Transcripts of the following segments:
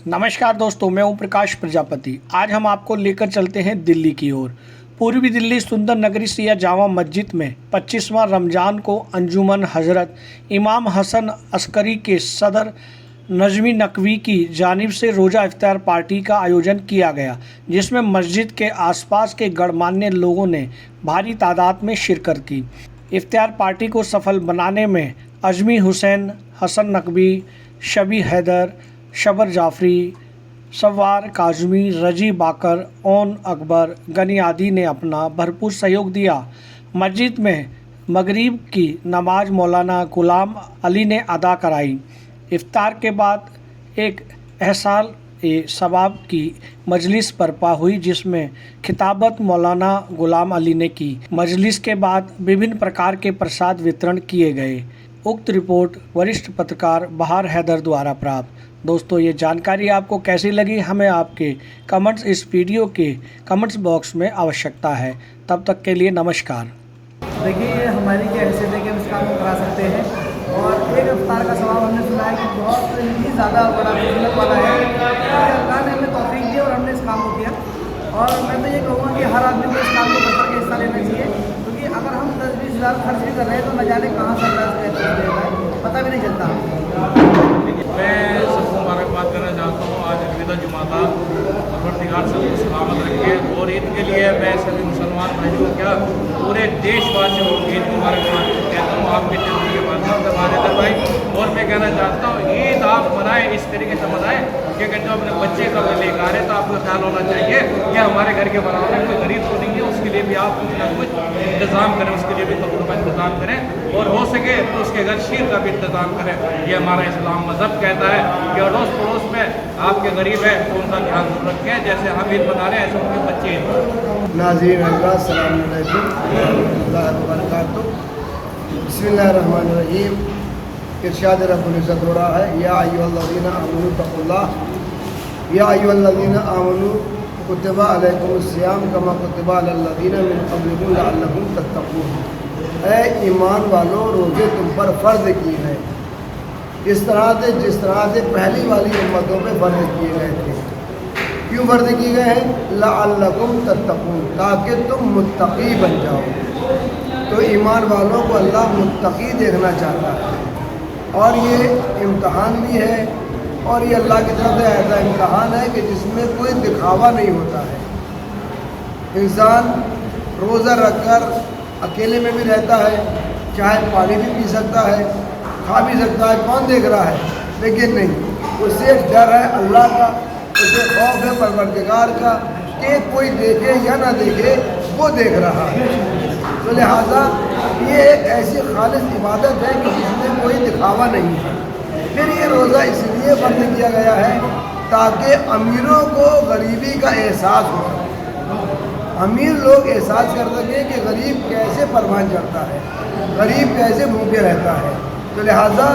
नमस्कार दोस्तों, मैं ओम प्रकाश प्रजापति। आज हम आपको लेकर चलते हैं दिल्ली की ओर। पूर्वी दिल्ली सुंदर नगरी सिया जामा मस्जिद में 25वां रमज़ान को अंजुमन हज़रत इमाम हसन अस्करी के सदर नजमी नकवी की जानिब से रोज़ा इफ्तार पार्टी का आयोजन किया गया, जिसमें मस्जिद के आसपास के गणमान्य लोगों ने भारी तादाद में शिरकत की। इफ्तार पार्टी को सफल बनाने में अजमी हुसैन, हसन नकवी, शबी हैदर, शबर जाफरी, सवार काजमी, रजी बाकर, ओन अकबर, गनी आदि ने अपना भरपूर सहयोग दिया। मस्जिद में मगरिब की नमाज मौलाना गुलाम अली ने अदा कराई। इफ्तार के बाद एक एहसाल सवाब की मजलिस बर्पा हुई, जिसमें खिताबत मौलाना गुलाम अली ने की। मजलिस के बाद विभिन्न प्रकार के प्रसाद वितरण किए गए। उक्त रिपोर्ट वरिष्ठ पत्रकार बहार हैदर द्वारा प्राप्त। दोस्तों, ये जानकारी आपको कैसी लगी, हमें आपके कमेंट्स इस वीडियो के कमेंट्स बॉक्स में आवश्यकता है। तब तक के लिए नमस्कार। देखिए, ये हमारी क्या हैसियत है कि हम इस काम को करा सकते हैं, और एक इफ्तार का सवाब हमने सुना है कि बहुत ही ज़्यादा बड़ा फजीलत वाला है। अल्लाह ने हमें तौफीक दी और हमने इस काम को किया। और मैं तो ये कहूँगा कि हर आदमी को इस काम को बढ़ के हिस्सा लेना चाहिए, क्योंकि अगर हम 10-20 हज़ार खर्च भी कर रहे हैं तो न जाने कहाँ से अल्लाह पता भी नहीं चलता। मैं सबको मुबारकबाद करना चाहता हूँ। आज ईद जुमा था, परवरदिगार सबको सलामत रखे। और ईद के लिए मैं सभी मुसलमान भाइयों को क्या पूरे देशवासियों को ईद मुबारकबाद कहता हूँ आपके चैनल के माध्यम से हमारे भाई। और मैं कहना चाहता हूँ, ईद आप मनाएं, इस तरीके से मनाएं कि जो अपने बच्चे का लेकर आ रहे तो आपको ख्याल होना चाहिए कि हमारे घर के बराबर में कोई गरीब तो नहीं है, उसके लिए भी आप कुछ ना कुछ इंतज़ाम करें, उसके लिए भी कपड़ों का इंतज़ाम करें, और हो सके तो उसके घर शीर का भी इंतज़ाम करें। ये हमारा इस्लाम मज़हब कहता है कि अड़ोस पड़ोस में आपके गरीब है तो उनका ध्यान रखें, जैसे हम ईद मना रहे हैं ऐसे उनके बच्चे। नाज़रीन अस्सलाम वालेकुम, बिस्मिल्लाहिर्रहमानिर्रहीम। इरशाद रब्बुल इज़्ज़त हो रहा है, या अय्युहल्लज़ीना आमनू तक़ुल्लाह, या अय्युहल्लज़ीना आमनू कुतिबा अलैकुमुस्सियाम कमा कुतिबा अलल्लज़ीना मिन क़ब्लिकुम लअल्लकुम तत्तक़ून। ऐ ईमान वालों, रोज़े तुम पर फ़र्ज़ किए हैं जिस तरह से पहली वाली उम्मतों पे फ़र्ज़ किए गए थे। क्यों फ़र्ज़ किए गए हैं? लअल्लकुम तत्तक़ून, ताकि तुम मुत्तक़ी बन जाओ। तो ईमान वालों को अल्लाह मुत्तक़ी देखना चाहता है, और ये इम्तहान भी है, और ये अल्लाह की तरफ से ऐसा इम्तहान है कि जिसमें कोई दिखावा नहीं होता है। इंसान रोज़ा रखकर अकेले में भी रहता है, चाहे पानी भी पी सकता है, खा भी सकता है, कौन देख रहा है, लेकिन नहीं, उससे डर है अल्लाह का, उसे खौफ है परवरदिगार का कि कोई देखे या ना देखे, वो देख रहा है। तो लिहाजा ये एक ऐसी खालिस इबादत है कि जिसमें कोई दिखावा नहीं है। फिर ये रोज़ा इसलिए फ़र्ज़ किया गया है ताकि अमीरों को गरीबी का एहसास हो सके। अमीर लोग एहसास कर सकें कि गरीब कैसे परवान चढ़ता है, गरीब कैसे भूखे रहता है। तो लिहाजा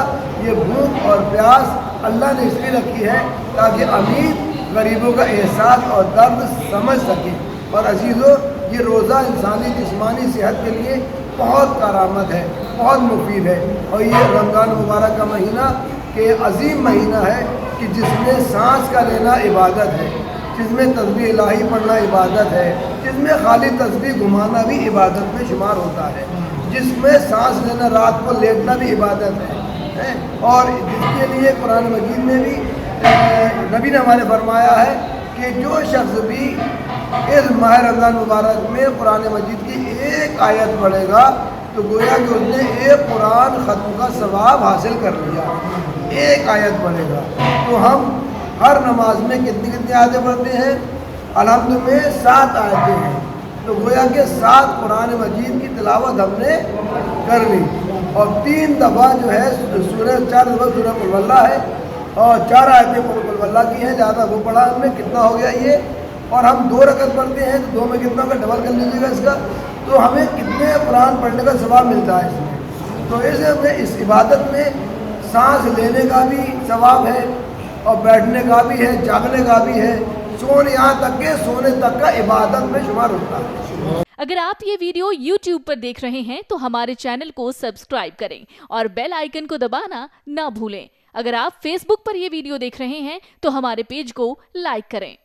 ये भूख और प्यास अल्लाह ने इसलिए रखी है ताकि अमीर गरीबों का एहसास और दर्द समझ सके। और अजीज़ों, ये रोज़ा इंसानी जिस्मानी सेहत के लिए बहुत करामत है, बहुत मुफीद है। और ये रमज़ान मुबारक का महीना के अजीम महीना है कि जिसमें सांस का लेना इबादत है, जिसमें तस्बीह इलाही पढ़ना इबादत है, जिसमें खाली तस्बीह घुमाना भी इबादत में शुमार होता है, जिसमें सांस लेना, रात को लेटना भी इबादत है। और जिसके लिए कुरान मजीद में भी नबी ने हमारे फरमाया है कि जो शख्स भी इस माह रमज़ान मुबारक में कुरान मजीद की एक आयत पढ़ेगा तो गोया कि उसने एक कुरान ख़त्म का सवाब हासिल कर लिया। एक आयत पढ़ेगा। तो हम हर नमाज में कितनी आयतें पढ़ते हैं? अलहम्द में 7 आयतें हैं। तो गोया कि 7 कुरान मजीद की तिलावत हमने कर ली, और 3 दफ़ा जो है सूरह 4 दफ़ा सूरह कुल वल्लाह है, और 4 आयतें कुल वल्लाह की हैं, ज़्यादा वो पढ़ा हमने। कितना हो गया ये? और हम 2 रकत पढ़ते हैं तो 2 में कितना का डबल कर लीजिएगा इसका, तो हमें कितने कुरान पढ़ने का सवाब मिलता है इसमें। तो ऐसे हमें इस इबादत में सांस लेने का भी सवाब है, और बैठने का भी है, जागने का भी है, सोने यहाँ तक के सोने तक का इबादत में शुमार होता है। अगर आप ये वीडियो YouTube पर देख रहे हैं तो हमारे चैनल को सब्सक्राइब करें और बेल आइकन को दबाना ना भूलें। अगर आप Facebook पर ये वीडियो देख रहे हैं तो हमारे पेज को लाइक करें।